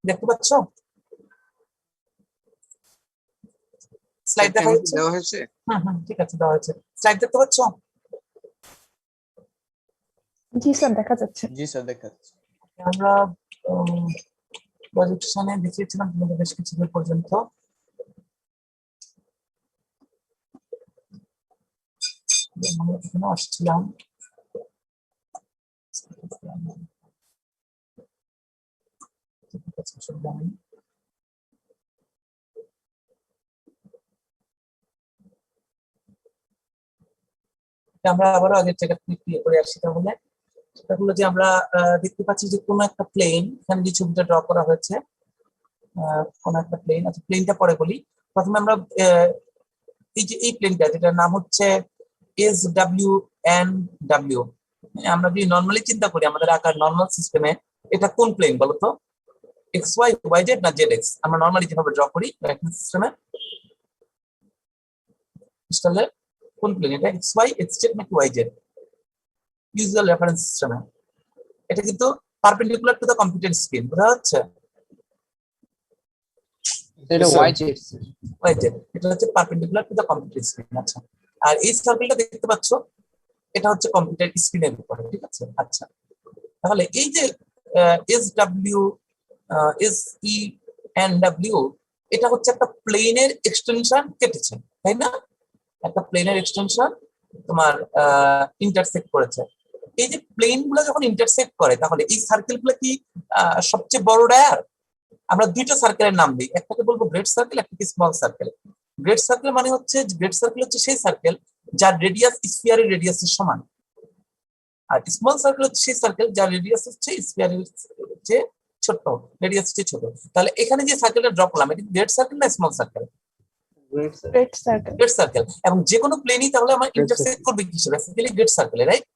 দেখতে পাচ্ছ? স্লাইড দেখা যাচ্ছে? দেওয়া হয়েছে। ঠিক আছে, দেওয়া হয়েছে। স্লাইড দেখতে পাচ্ছ? জি স্যার, দেখা যাচ্ছে। জি স্যার, দেখা যাচ্ছে। আমরা প্রজেকশনে দেখিয়েছিলাম তোমাদের বেশ কিছুদিন পর্যন্ত। আমরা এখানে আসছিলাম, আমরা আবারও আগের জায়গা থেকে ক্লিয়ার করে আসছি। তাহলে সেটা হলো যে আমরা দেখতে পাচ্ছি যে কোনো একটা প্লেন, এখানে যে ছবিটা ড্র করা হয়েছে কোন একটা প্লেন। আচ্ছা, প্লেনটা পরে বলি। প্রথমে আমরা এই যে এই প্লেনটা, যেটার নাম হচ্ছে SWNW, আমরা যদি নর্মালি চিন্তা করি আমাদের আকার নর্মাল সিস্টেমে, এটা কোন প্লেন বলতো? এক্স ওয়াই, ওয়াই জেড না জেড এক্স? আমরা নর্মালি যেভাবে ড্র করি সিস্টেমে, তাহলে কোন প্লেন এটা? এক্স ওয়াই, এক্স জেড নাকি ওয়াই জেড? ইউজুয়াল রেফারেন্স সিস্টেমে এটা কিন্তু perpendicular to the computer screen, বোঝা যাচ্ছে? এটা ওয়াই জেড। ওয়াই জেড, এটা হচ্ছে perpendicular to the computer screen. আচ্ছা, আর এই সার্কেলটা দেখতে পাচ্ছ, এটা হচ্ছে কম্পিউটার স্ক্রিনের উপরে, ঠিক আছে? আচ্ছা, তাহলে এই যে SW SENW, এটা হচ্ছে একটা প্লেনের এক্সটেনশন কেটেছে, তাই না? একটা প্লেনের এক্সটেনশন তোমার ইন্টারসেক্ট করেছে। এই যে প্লেন গুলো যখন ইন্টারসেক্ট করে, তাহলে এই সার্কেল গুলো কি সবচেয়ে বড় ডায়ার? আমরা দুইটা সার্কেলের নাম দিই, একটাকে বলবো গ্রেট সার্কেল, একটাকে স্মল সার্কেল। গ্রেট সার্কেল মানে হচ্ছে, গ্রেট সার্কেল হচ্ছে সেই সার্কেল যার রেডিয়াস স্ফিয়ারের রেডিয়াসের সমান, আর স্মল সার্কেল হচ্ছে সেই সার্কেল যার রেডিয়াস হচ্ছে স্ফিয়ারের চেয়ে ছোট, রেডিয়াস চেয়ে ছোট। তাহলে এখানে যে সার্কেলটা ড্র করলাম, এটা গ্রেট সার্কেল না small circle? Great circle. Great circle. এবং যে কোনো প্লেনই তাহলে আমার ইন্টারসেক্ট করবে কিসে? বেসিক্যালি গ্রেট সার্কেলে, রাইট?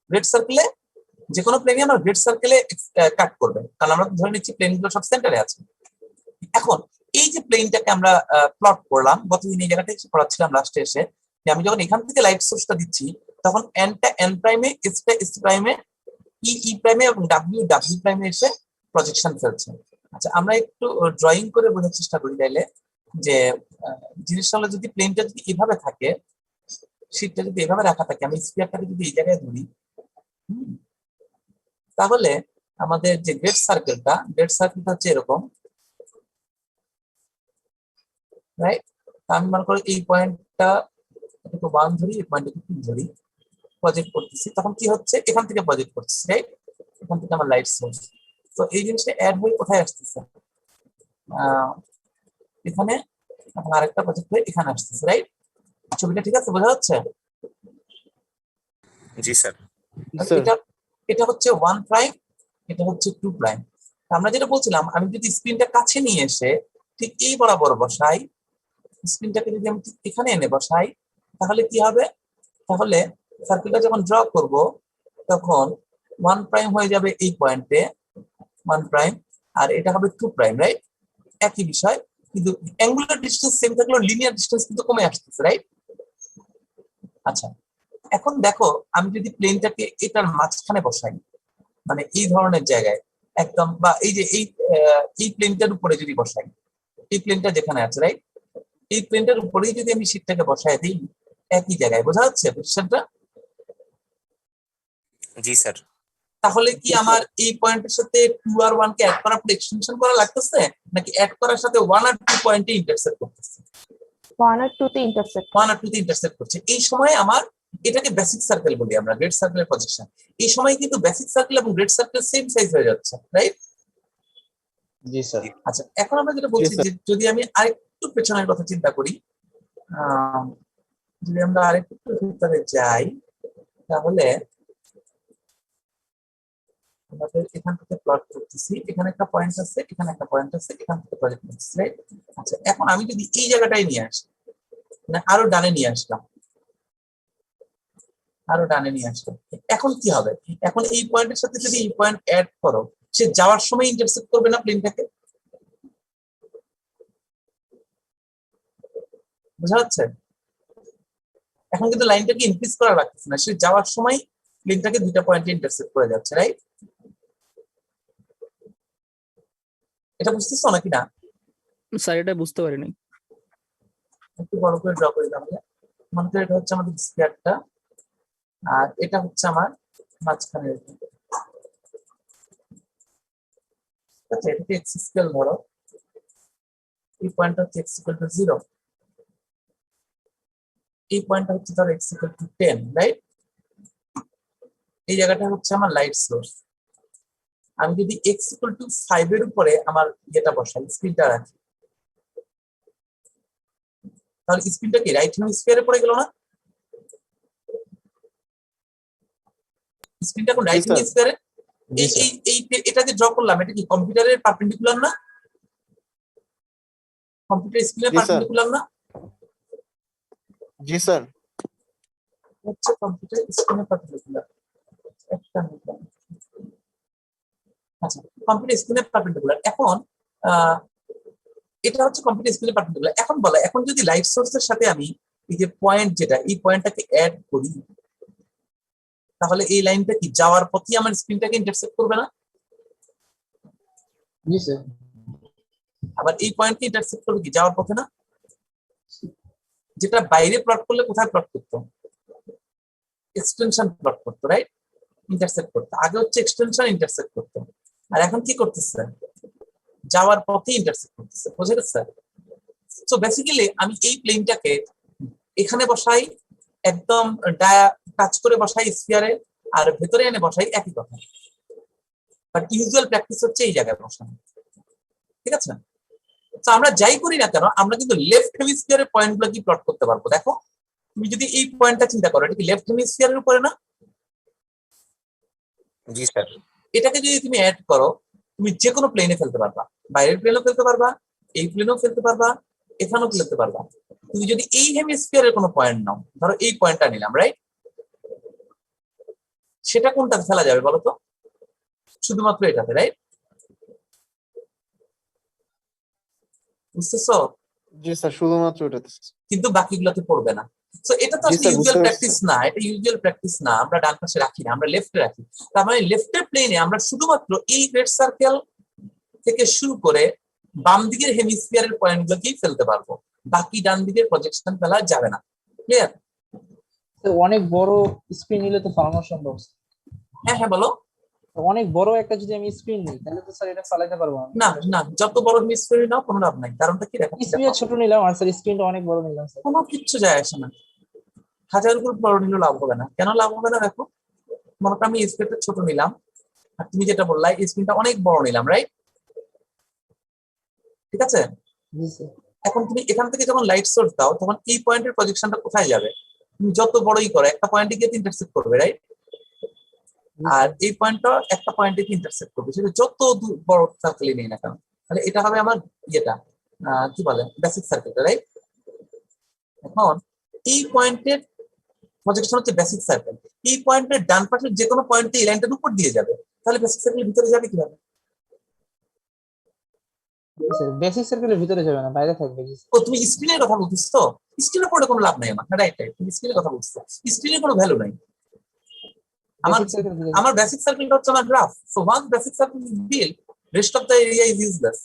গ্রেট সার্কেলে, যে কোনো প্লেনই আমার গ্রেট সার্কেলে কাট করবে, কারণ আমরা ধরে নিচ্ছি প্লেনগুলো সব সেন্টারে আছে। এখন এই যে প্লেনটাকে আমরা প্লট করলাম, গতদিন এই জায়গাটা এসে পড়াচ্ছিলাম লাস্টে এসে, যে আমি যখন এখান থেকে লাইট সোর্সটা দিচ্ছি, তখন এনটা এন প্রাইমে, এসটা এস প্রাইমে, ই ই প্রাইমে এবং ডাব্লিউ ডাব্লিউ প্রাইমে এসে প্রজেকশন ফেলছে। আচ্ছা, আমরা একটু ড্রয়িং করে বোঝার চেষ্টা করি তাইলে, যে জিনিসটা হলো, যদি প্লেনটা যদি এভাবে থাকে, শীটটা যদি এভাবে রাখা থাকে, আমি স্ফিয়ারটাকে যদি এই জায়গায় ধরি, তাহলে আমাদের যে গ্রেট সার্কেলটা হচ্ছে এরকম, রাইট? আমি মনে করি এই পয়েন্টটা একটু 1 ধরি, এই পয়েন্টটা 2 ধরি, প্রজেক্ট করতেছি, তখন কি হচ্ছে? এখান থেকে প্রজেক্ট করতেছি, রাইট? এখান থেকে আমার লাইট সোর্স। তো এই জিনিসটা অ্যাড হয়ে কোথায় আসতেছে? এখানে। এখন আরেকটা প্রজেক্ট হয়ে এখানে আসতেছে, রাইট? ছবিটা ঠিক আছে, বোঝা যাচ্ছে? জি স্যার। এটা এটা হচ্ছে 1 প্রাইম, এটা হচ্ছে 2 প্রাইম। আমরা যেটা বলছিলাম, আমি যদি স্ক্রিনটা কাছে নিয়ে এসে ঠিক এই বরাবর বসাই, স্ক্রিনটাকে যদি আমি এখানে এনে বসাই, তাহলে কি হবে? তাহলে সার্কেলটা যখন ড্র করব, তখন 1 প্রাইম হয়ে যাবে এই পয়েন্টে, 1 প্রাইম, আর এটা হবে 2 প্রাইম, রাইট? একই বিষয়, কিন্তু অ্যাঙ্গুলার ডিসটেন্স সেম থাকলেও লিনিয়ার ডিসটেন্স কিন্তু কমে আসতেছে, রাইট? আচ্ছা, এখন দেখো, আমি যদি প্লেনটাকে এটার মাঝখানে বসাই, মানে এই ধরনের জায়গায় একদম, বা এই যে এই প্লেনটার উপরে যদি বসাই, এই প্লেনটা যেখানে আছে, রাইট? এই প্লেনটার উপরেই যদি আমি শীটটাকে বসাই দিই, একই জায়গায়, বোঝা যাচ্ছে পজিশনটা? জি স্যার। তাহলে কি আমার এই পয়েন্টের সাথে 2 আর 1 কে অ্যাড করার পর এক্সটেনশন করা লাগতেছে, নাকি অ্যাড করার সাথে 1 আর 2 পয়েন্টে ইন্টারসেক্ট করতেছে? 1 আর 2 তে ইন্টারসেক্ট। 1 আর 2 তে ইন্টারসেক্ট করছে। এই সময় আমার এটাকে বেসিক সার্কেল বলি আমরা, গ্রেট সার্কেলের প্রজেকশন। এই সময় কিন্তু বেসিক সার্কেল এবং গ্রেট সার্কেল সেম সাইজ হয়ে যাচ্ছে, রাইট? জি স্যার। আচ্ছা, এখন আমরা যেটা বলছি, যে যদি আমি আরেকটু পেছনের কথা চিন্তা করি, যদি আমরা আরেকটু ভিতরে যাই, তাহলে আমাদের এখান থেকে প্লট করতেছি, এখানে একটা পয়েন্ট আছে, এখানে একটা পয়েন্ট আছে, এখান থেকে প্রজেক্ট করতেছি, রাইট? আচ্ছা, এখন আমি যদি এই জায়গাটায় নিয়ে আসি, মানে আরো ডানে নিয়ে আসলাম, আরো ডানে নিয়ে আসলাম, এখন কি হবে? এখন এই পয়েন্টের সাথে যদি এই পয়েন্ট অ্যাড করো, সে যাওয়ার সময় ইন্টারসেক্ট করবে না প্লেনটাকে? বোঝা যাচ্ছে? এখন কিন্তু লাইনটাকে ইনক্রিজ করা লাগতেছে না, সে যাওয়ার সময় প্লেনটাকে দুইটা পয়েন্টে ইন্টারসেক্ট করে যাচ্ছে, রাইট? এটা বুঝতেছো নাকি না? স্যার এটা বুঝতে পারিনি। একটু বড় করে ড্র করে দিলাম। মনে করি এটা হচ্ছে আমাদের স্কয়ারটা, আর এটা হচ্ছে আমার মাঝখানে। আচ্ছা, এটাকে এক্স স্কয়ার ধরো, এই পয়েন্টটা হচ্ছে এক্স ইকুয়াল টু 0, এই পয়েন্টটা হচ্ছে ধরো এক্স ইকুয়াল টু 10, রাইট? এই জায়গাটা হচ্ছে আমার লাইট সোর্স। আমি যদি এক্স ইকুয়াল টু 5 এর উপরে আমার ইয়েটা বসাই, স্ক্রিনটা রাখি, তাহলে স্ক্রিনটা কি রাইট হেমিস্ফিয়ারে পড়ে গেল না? স্ক্রিনটা এখন রাইট জি, স্যার। হেমিস্ফিয়ারে। জি, এই স্যার। এই এই এটা যে ড্র করলাম, এটা কি কম্পিউটারের পারপেন্ডিকুলার না? কম্পিউটার স্ক্রিনের জি, স্যার। পারপেন্ডিকুলার না? জি স্যার। হচ্ছে কম্পিউটার স্ক্রিনের পারপেন্ডিকুলার। একটা নিলাম। আচ্ছা, কম্পিউটার স্ক্রিনের পারপেন্ডিকুলার। এখন এটা হচ্ছে কম্পিউটার স্ক্রিনের পারপেন্ডিকুলার। এখন বলা, এখন যদি লাইট সোর্সের সাথে আমি এই যে পয়েন্ট, যেটা এই পয়েন্টটাকে অ্যাড করি, তাহলে এই লাইনটা কি যাওয়ার পথে আমার স্ক্রিনটাকে ইন্টারসেক্ট করবে না? জি স্যার। আবার এই পয়েন্টকে ইন্টারসেক্ট করবে কি যাওয়ার পথে না? যেটা বাইরে প্লট করলে কোথায় প্লট করতো? এক্সটেনশন প্লট করতো, রাইট? ইন্টারসেক্ট করতো। আগে হচ্ছে এক্সটেনশন ইন্টারসেক্ট করতো, আর এখন কি করতেছে? যাওয়ার পথে ইন্টারসেক্ট করতেছে। বুঝে গেছে? সো বেসিক্যালি আমি এই প্লেনটাকে এখানে বসাই, একদম টাচ করে বসাই স্ফিয়ারে, আর ভেতরে এনে বসাই, একই কথা। বাট ইউজুয়াল প্র্যাকটিস হচ্ছে এই জায়গায় বসানো। ঠিক আছে? তো আমরা যাই করি না কেন, আমরা কিন্তু লেফট হেমিস্ফিয়ারের পয়েন্টগুলো কি প্লট করতে পারবো। দেখো, তুমি যদি এই পয়েন্টটা চিন্তা করো, এটা কি লেফট হেমিস্ফিয়ারের উপরে না? জি স্যার। এটাকে যদি তুমি অ্যাড করো, তুমি যে কোনো প্লেনে ফেলতে পারবা, বাইরের প্লেনেও ফেলতে পারবা, এই প্লেনেও ফেলতে পারবা, এখানেও ফেলতে পারবা। তুমি যদি এই হেমিস্ফিয়ারের কোনো পয়েন্ট নাও, ধরো এই পয়েন্টটা নিলাম, রাইট? সেটা কোনটাতে ফেলা যাবে বলো তো? শুধুমাত্র এটাতে, রাইট? বুঝতেছো? জি স্যার, শুধুমাত্র ওটাতে। কিন্তু বাকিগুলোতে পড়বে না। তো এটা তো জি আসলে স্যার, ইউজুয়াল বুঝতে প্র্যাকটিস পারছি। না, এটা ইউজুয়াল প্র্যাকটিস না। আমরা ডান পাশে রাখি না, আমরা লেফটে রাখি। তার মানে লেফটের প্লেনে আমরা শুধুমাত্র এই রেড সার্কেল থেকে শুরু করে বাম দিকের হেমিস্ফিয়ারের পয়েন্টগুলোকেই ফেলতে পারবো, বাকি ডান দিকের প্রজেকশন ফেলা যাবে না। ক্লিয়ার? অনেক বড় স্ক্রিন নিলে তো ফালানো সম্ভব। হ্যাঁ হ্যাঁ, বলো। অনেক বড় একটা যদি আমি স্ক্রিন নিই তাহলে তো স্যার এটা চালাতে পারবো না না, যত বড় হেমিস্ফিয়ার নাও কোনো লাভ নাই। কারণটা কি দেখো, স্ক্রিন ছোট নিলাম আর স্যার স্ক্রিনটা অনেক বড় নিলাম স্যার। কোনো কিচ্ছু যায় আসে না। হাজার উপর বড় নিলেও লাভ হবে না। কেন লাভ হবে না? দেখো, মনে করো আমি স্ক্রিনটা ছোট নিলাম, আর তুমি যেটা বললা স্ক্রিনটা অনেক বড় নিলাম, রাইট? ঠিক আছে? জি স্যার। এখন তুমি এখান থেকে যখন লাইট সোর্স দাও, তখন এই পয়েন্টের প্রজেকশনটা কোথায় যাবে? তুমি যত বড়ই করো, একটা পয়েন্টে গিয়ে ইন্টারসেক্ট করবে, রাইট? আর এই পয়েন্টটা একটা পয়েন্টে ইন্টারসেক্ট করবে, সেটা যত বড় সার্কেলই নেই না কেন। তাহলে এটা হবে আমার ইয়েটা, কি বলে, বেসিক সার্কেলটা, রাইট? এখন এই পয়েন্টের প্রজেকশন হচ্ছে বেসিক সার্কেল। এই পয়েন্টের ডান পাশের যে কোনো পয়েন্টে এই লাইনটার উপর দিয়ে যাবে, তাহলে বেসিক সার্কেলের ভিতরে যাবে কিভাবে? বেসিক সার্কেলের ভিতরে যাবে না, বাইরে থাকবে। জি ও, তুমি স্ক্রিনের কথা বলছিস তো? স্ক্রিনে পড়ে কোনো লাভ নাই আমার। রাইট রাইট, তুমি স্ক্রিনের কথা বলছিস। স্ক্রিনের কোনো ভ্যালু নাই। আমার বেসিক সার্কেল ভিতরে আমার বেসিক সার্কেলটা হচ্ছে আমার graph. So once basic circle is built, rest of the area is useless.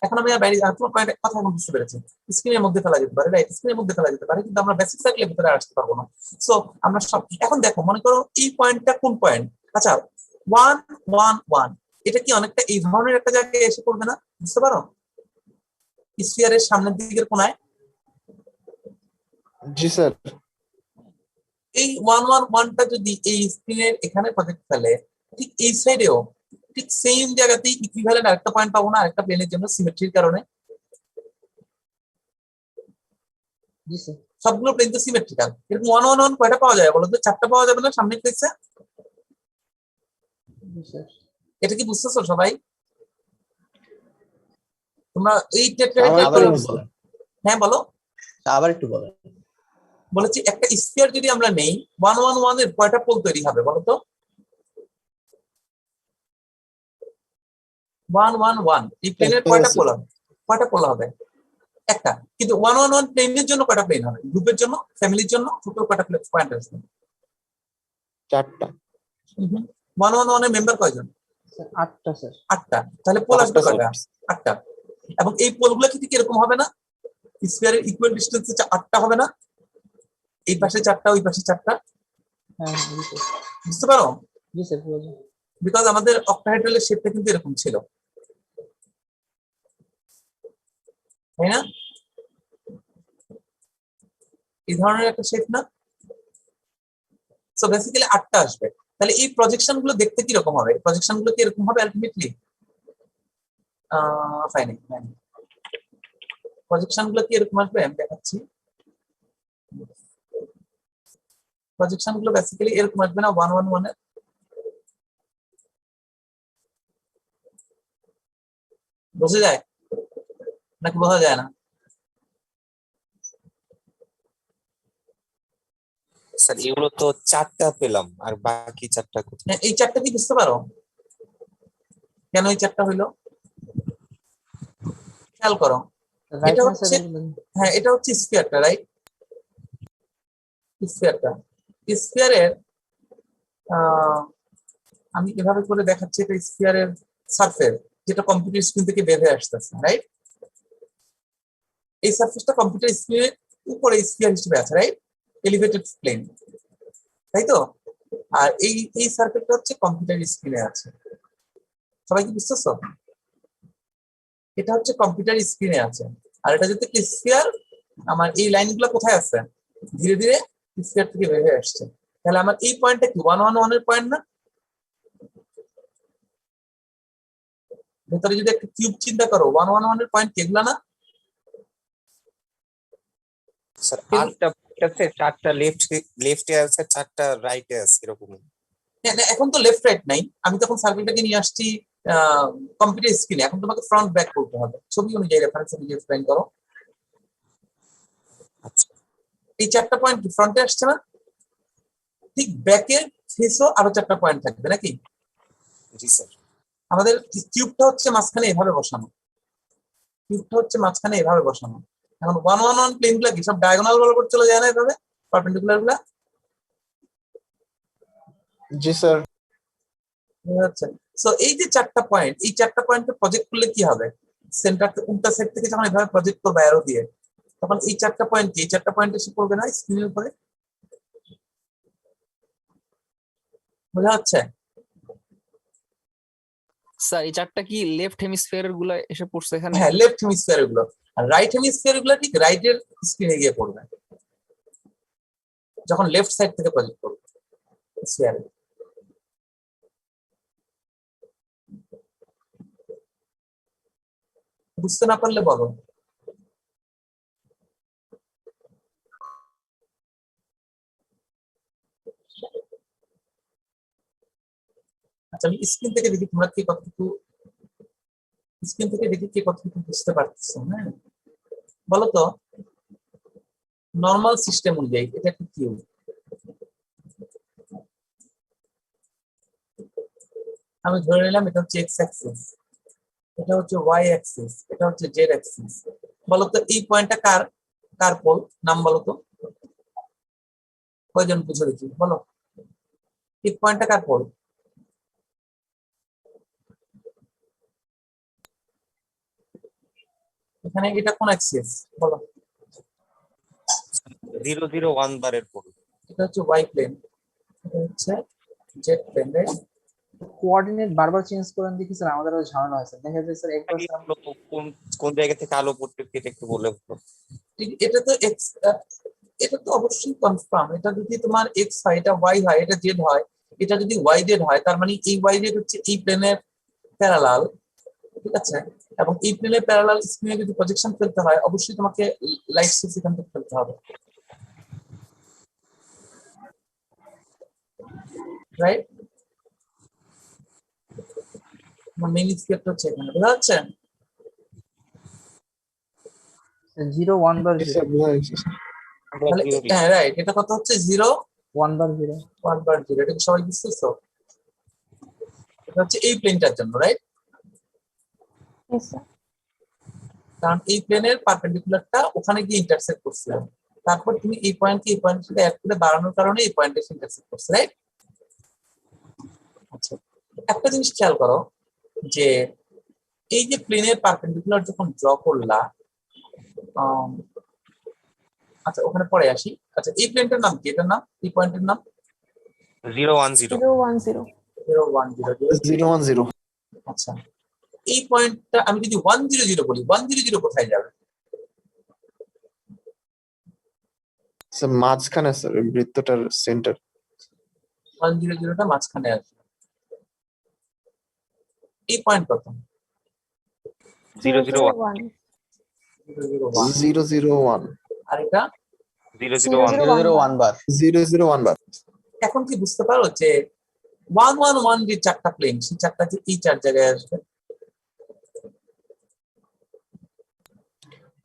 এখন আমি আর বাইরে তোমার কয়েকটা কথা এখন বুঝতে পেরেছি। স্ক্রিনের মধ্যে ফেলা যেতে পারে, রাইট? স্ক্রিনের মধ্যে ফেলা যেতে পারে, কিন্তু আমরা বেসিক সার্কেলের ভিতরে আসতে পারবো না। সো আমরা সব, এখন দেখো, মনে করো এই পয়েন্টটা কোন পয়েন্ট? আচ্ছা, 1 1 1, এটা কি অনেকটা এই ধরনের একটা জায়গায় এসে পড়বে না? বুঝতে পারো? স্ফিয়ারের সামনের দিকের কোনায়। জি স্যার। এই 1 1 1টা যদি এই স্ক্রিনের এখানে প্রজেক্ট ফেলে, ঠিক এই সাইডেও ঠিক সেম জায়গাতেই ইকুইভ্যালেন্ট আরেকটা পয়েন্ট পাবো না, আরেকটা প্লেনের জন্য সিমেট্রির কারণে। জি স্যার। সবগুলো প্লেন তো সিমেট্রিক্যাল। এরকম 1 1 1 কয়টা পাওয়া যায় বলো তো? 4টা পাওয়া যাবে না সামনে ফেসে? জি স্যার। এটা কি বুঝতেছো সবাই? তোমরা এই আবার একটু বলেন। হ্যাঁ বলো। আবার একটু বলেন। বলেছি একটা স্ফিয়ার যদি আমরা নেই, 1 1 1 এর কয়টা পোল তৈরি হবে বলো তো? 1 1 1 এই প্লেনের কয়টা পোল হবে? কয়টা পোল হবে? একটা। কিন্তু 1 1 1 প্লেনের জন্য কয়টা প্লেন হবে? গ্রুপের জন্য, ফ্যামিলির জন্য টোটাল কয়টা পয়েন্ট আসবে? 4টা। 1 1 1 এর মেম্বার কয়জন? Sir 8টা sir. 8টা, তাহলে পোল আসবে কয়টা? 8টা। এবং এই পোলগুলো কি ঠিক এরকম হবে না? স্ফিয়ারের ইকুয়াল ডিসটেন্স 8টা হবে না? এই পাশে 4টা, ওই পাশে 4টা, হ্যাঁ হ্যাঁ জি স্যার। বুঝতে পারো? জি স্যার বুঝলাম। বিকজ আমাদের অক্টাহেড্রালের শেপটা কিন্তু এরকম ছিল, তাই না? এই ধরনের একটা শেপ না? সো বেসিক্যালি 8টা আসবে। তাহলে এই প্রজেকশন গুলো দেখতে কি রকম হবে? প্রজেকশন গুলো কি এরকম হবে আলটিমেটলি? ফাইন ফাইন, প্রজেকশন গুলো কি এরকম আসবে আমি দেখাচ্ছি। প্রজেকশন গুলো বেসিক্যালি এরকম আসবে না 1 1 1 এর? বোঝা যায় নাকি বোঝা যায় না? স্যার এগুলো তো 4টা পেলাম, আর বাকি 4টা কোথায়? এই 4টা কি বুঝতে পারো কেন এই 4টা হইলো? খেয়াল করো, রাইট এটা হ্যান্ড হচ্ছে, সাইডে বলুন। হ্যাঁ এটা হচ্ছে স্ফিয়ারটা, রাইট? স্ফিয়ারটা, স্ফিয়ারের আমি এভাবে করে দেখাচ্ছি, এটা স্ফিয়ারের সারফেস যেটা কম্পিউটার স্ক্রিন থেকে বের হয়ে আসতেছে, রাইট? এই সারফেসটা কম্পিউটার স্ক্রিনের উপরে স্ফিয়ার হিসেবে আছে, রাইট? এলিভেটেড প্লেন, তাই তো? আর এই সার্কেলটা হচ্ছে কম্পিউটার স্ক্রিনে আছে। সবাই কি বুঝতেছো? এটা হচ্ছে কম্পিউটার স্ক্রিনে আছে, আর এটা যদি স্ফিয়ার, আমার এই লাইনগুলো কোথায় আছে? ধীরে ধীরে স্ফিয়ার থেকে বের হয়ে আসছে। তাহলে আমার এই পয়েন্টটা কি 1 1 1 এর পয়েন্ট না? ভেতরে যদি একটা কিউব চিন্তা করো, 1 1 1 এর পয়েন্ট এগুলা না? স্যার 8টা আছে, 4টা লেফটে আছে, 4টা রাইটে আছে, এরকম। হ্যাঁ, না, এখন তো লেফট রাইট নাই, আমি তখন সার্কেলটাকে নিয়ে আসছি কম্পিউটার স্ক্রিনে। এখন তোমাকে ফ্রন্ট ব্যাক করতে হবে, ছবি অনুযায়ী রেফারেন্স অনুযায়ী এক্সপ্লেইন করো। আচ্ছা এই 4টা পয়েন্ট ফ্রন্টে আসছে না? ঠিক ব্যাকের ফেসও আরো 4টা পয়েন্ট থাকবে নাকি? জি স্যার। আমাদের কিউবটা হচ্ছে মাঝখানে এভাবে বসানো, কিউবটা হচ্ছে মাঝখানে এভাবে বসানো। এখন 1 1 1 প্লেন গুলা কি সব ডায়াগোনাল বরাবর চলে যায় না এভাবে, পারপেন্ডিকুলার গুলা? জি স্যার। আচ্ছা, সো এই যে 4টা পয়েন্ট, এই 4টা পয়েন্টকে প্রজেক্ট করলে কি হবে? সেন্টার উল্টা সাইড থেকে যখন এভাবে প্রজেক্ট করবে অ্যারো দিয়ে, তখন এই 4টা পয়েন্ট কি এই 4টা পয়েন্ট এসে পড়বে না স্ক্রিনের উপরে? বোঝা যাচ্ছে? স্যার এই 4টা কি লেফট হেমিস্ফিয়ারের গুলা এসে পড়ছে এখানে? হ্যাঁ, লেফট হেমিস্ফিয়ার গুলো, আর রাইট হেমিস্ফিয়ার গুলো ঠিক রাইটের স্ক্রিনে গিয়ে পড়বে যখন লেফট সাইড থেকে প্রজেক্ট করবে স্ফিয়ারে। বুঝতে না পারলে বলো। আচ্ছা, আমি স্ক্রিন থেকে দেখি তোমরা কি কতটুকু, স্ক্রিন থেকে দেখি কি কতটুকু বুঝতে পারতেছো। হ্যাঁ, বলো তো, নর্মাল সিস্টেম অনুযায়ী এটা একটা কিউব, আমি ধরে নিলাম এটা হচ্ছে এক্স অ্যাক্সিস, এটা হচ্ছে ওয়াই অ্যাক্সিস, এটা হচ্ছে জেড অ্যাক্সিস। বলো তো এই পয়েন্টটা কার কার পোল? নাম বলো তো, কয়জন বুঝে দেখি বলো, এই পয়েন্টটা কার পোল? এখানে এটা কোন অ্যাক্সিস বলো? 0 0 1 বারের পর। এটা হচ্ছে ওয়াই প্লেন, এটা হচ্ছে জেড প্লেন, রাইট? কোঅর্ডিনেট বারবার চেঞ্জ করেন দেখি স্যার, আমাদের আরো ঝামেলা হয় স্যার। দেখা যায় স্যার একবার স্যার আলো কোন কোন জায়গা থেকে আলো পড়তে এটা একটু বলে বলো। এটা তো এক্স, এটা তো অবশ্যই কনফার্ম। এটা যদি তোমার এক্স হয়, এটা ওয়াই হয়, এটা জেড হয়, এটা যদি ওয়াই জেড হয়, তার মানে এই ওয়াই জেড হচ্ছে এই প্লেনের প্যারালাল, ঠিক আছে? এবং এই প্লেনের প্যারালাল স্ক্রিনে যদি প্রজেকশন ফেলতে হয়, অবশ্যই তোমাকে লাইট সোর্স এখান থেকে ফেলতে হবে, রাইট? আমার মেইন স্কেপটা হচ্ছে এখানে, বোঝা যাচ্ছে? 0 1 বার জি 0 স্যার, বোঝা যাচ্ছে স্যার। তাহলে হ্যাঁ রাইট, এটা কত হচ্ছে 0 1 বার 0। 1 বার 0, এটা কি সবাই বুঝতেছো? এটা হচ্ছে এই প্লেনটার জন্য, রাইট? Yes, sir. কারণ এই প্লেনের পারপেন্ডিকুলারটা ওখানে গিয়ে ইন্টারসেক্ট করছিল, তারপর তুমি এই পয়েন্টকে এই পয়েন্টের সাথে অ্যাড করে বাড়ানোর কারণে এই পয়েন্টে ইন্টারসেক্ট করছে, রাইট? আচ্ছা, একটা জিনিস খেয়াল করো যে এই যে প্লেনের পারপেন্ডিকুলার যখন ড্র করলা, আম, আচ্ছা ওখানে পরে আসি। আচ্ছা এই প্লেনটার নাম কি? এটার নাম, এই পয়েন্টের নাম 010 010. 010। 010. আচ্ছা এই পয়েন্টটা আমি যদি 100 বলি, 100 কোথায় যাবে? স্যার মাঝখানে স্যার বৃত্তটার সেন্টার। 100টা মাঝখানে আসবে। এই পয়েন্ট কত? 001 001। 001. আর এটা 001 001 বার 001 বার। এখন কি বুঝতে পারো যে 111 যে চারটা প্লেন, সেই চারটা যে এই চার জায়গায় আসবে?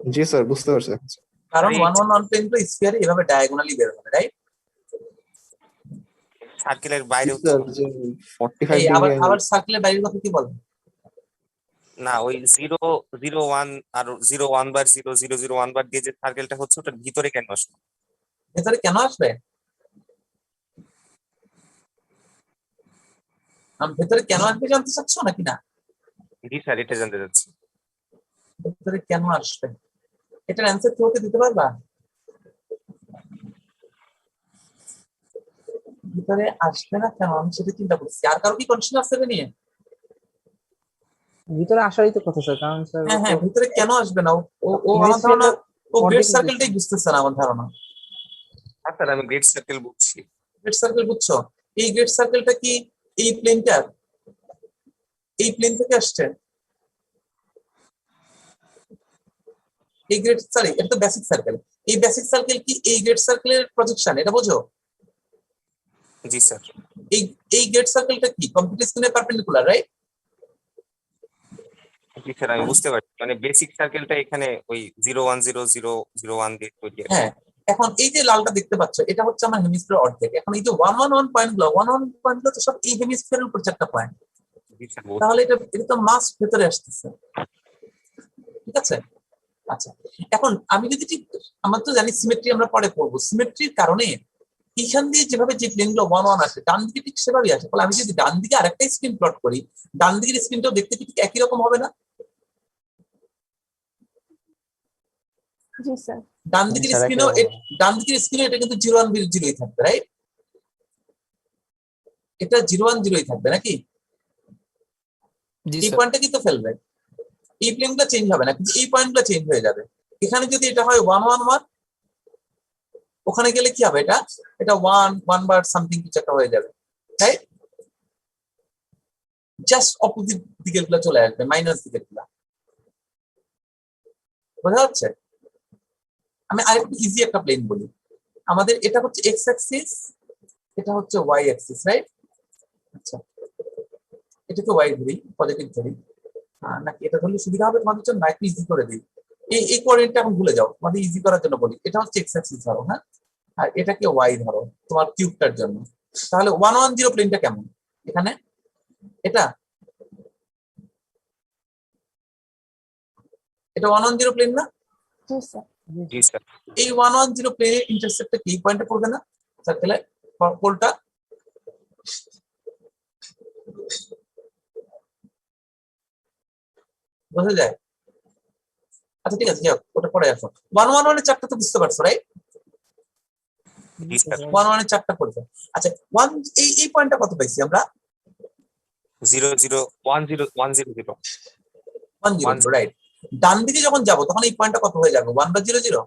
জি স্যার বুঝতে পারছি। কারণ Right. 111 প্লেন তো স্ফিয়ারে এভাবে ডায়াগোনালি বের হবে, রাইট? সার্কেলের বাইরে হচ্ছে স্যার যে 45 এই ডিগ্রি আবার অ্যাঙ্গেল। আবার সার্কেলের বাইরের কথা কি বলবো? না, ওই 001 আর 01 বার 0001 বার দিয়ে যে সার্কেলটা হচ্ছে ওটার ভিতরে কেন আসবে? ভেতরে কেন আসবে? ভেতরে কেন আসবে জানতে চাচ্ছ নাকি না? জি স্যার, এটা জানতে চাচ্ছি। ভেতরে কেন আসবে এটার অ্যান্সার তোমাকে দিতে পারবা? ভিতরে আসবে না কেন, আমি সেটা চিন্তা করছি। আর কারো কি কনফিউশন আছে এটা নিয়ে? ভিতরে আসারই তো কথা স্যার, কারণ স্যার হ্যাঁ হ্যাঁ, ভিতরে কেন আসবে না? ও আমার Hemispherical ধারণা ও গ্রেট অর্ধেক সার্কেলটাই বুঝতেছে না আমার ধারণা। হ্যাঁ স্যার, আমি গ্রেট সার্কেল বুঝছি। গ্রেট সার্কেল বুঝছো? এই গ্রেট সার্কেলটা কি এই প্লেনটার, এই প্লেন থেকে আসছে? এই গ্রেট, সরি এটা তো বেসিক সার্কেল। এই বেসিক সার্কেল কি এই গ্রেট সার্কেলের প্রজেকশন, এটা বোঝো? জি স্যার। এই এই গ্রেট সার্কেলটা কি কমপ্লিট স্ক্রিনের পারপেন্ডিকুলার, রাইট? জি স্যার, আমি বুঝতে পারছি, মানে বেসিক সার্কেলটা এখানে ওই 0100001 দিয়ে তৈরি আছে। হ্যাঁ, এখন এই যে লালটা দেখতে পাচ্ছ এটা হচ্ছে আমার হেমিস্ফিয়ার অর্ধেক। এখন এই যে 111 পয়েন্টগুলো, 111 পয়েন্টগুলো তো সব এই হেমিস্ফিয়ারের উপর চারটা পয়েন্ট। জি স্যার, তাহলে এটা তো মাস ভেতরে আসতেছে, ঠিক আছে? আচ্ছা এখন আমি যদি ঠিক, আমরা তো জানি সিমেট্রি আমরা পরে পড়বো, সিমেট্রির কারণে এইখান দিয়ে যেভাবে যে প্লেনগুলো 111 আসে ডান দিকে ঠিক সেভাবেই আসে। ফলে আমি যদি ডান দিকে আরেকটা স্ক্রিন প্লট করি, ডান দিকের স্ক্রিনটাও দেখতে কি ঠিক একই রকম হবে না? জি স্যার. ডান দিকের স্যার, স্ক্রিনেও একই রকম। ডান দিকের স্ক্রিনে এটা কিন্তু 010 থাকবে, রাইট? এটা 010 থাকবে নাকি? জি এই স্যার। পয়েন্টটা কিন্তু ফেলবে, এই প্লেনটা চেঞ্জ হবে না, কিন্তু এই পয়েন্টগুলো চেঞ্জ হয়ে যাবে। এখানে যদি এটা হয় 111, ওখানে গেলে কি হবে? এটা এটা 1 বার সামথিং কিছু একটা হয়ে যাবে, তাই জাস্ট অপোজিট দিকের গুলা চলে আসবে, মাইনাস দিকের গুলা। বোঝা যাচ্ছে? আমি আরেকটু ইজি একটা প্লেন বলি। আমাদের এটা হচ্ছে এক্স অ্যাক্সিস, এটা হচ্ছে ওয়াই অ্যাক্সিস, রাইট? আচ্ছা এটাকে ওয়াই ধরি, পজিটিভ ধরি, নাকি এটা ধরলে সুবিধা হবে তোমাদের জন্য? একটু ইজি করে দিই। এই কোঅর্ডিনেটটা এখন ভুলে যাও, তোমাদের ইজি করার জন্য বলি। এটা হচ্ছে এক্স অ্যাক্সিস ধরো, হ্যাঁ, আর এটাকে ওয়াই ধরো তোমার কিউবটার জন্য। তাহলে 110 প্লেনটা কেমন? এখানে এটা 110 প্লেন না? জি স্যার. জি স্যার। এই 110 প্লেনের ইন্টারসেপ্টটা কি পয়েন্টে পড়বে না সার্কেলে পোলটা? বোঝা যায়? আচ্ছা ঠিক আছে, যাও ওটা পরে আসো। 111 এর চারটা তো বুঝতে পারছো, রাইট? জি স্যার। 111 এর চারটা পড়বে। আচ্ছা এই পয়েন্টটা কত পাইছি আমরা? 0010100 100, রাইট? ডান দিকে যখন যাবো তখন এই পয়েন্টটা কত হয়ে যাবে? 1/00।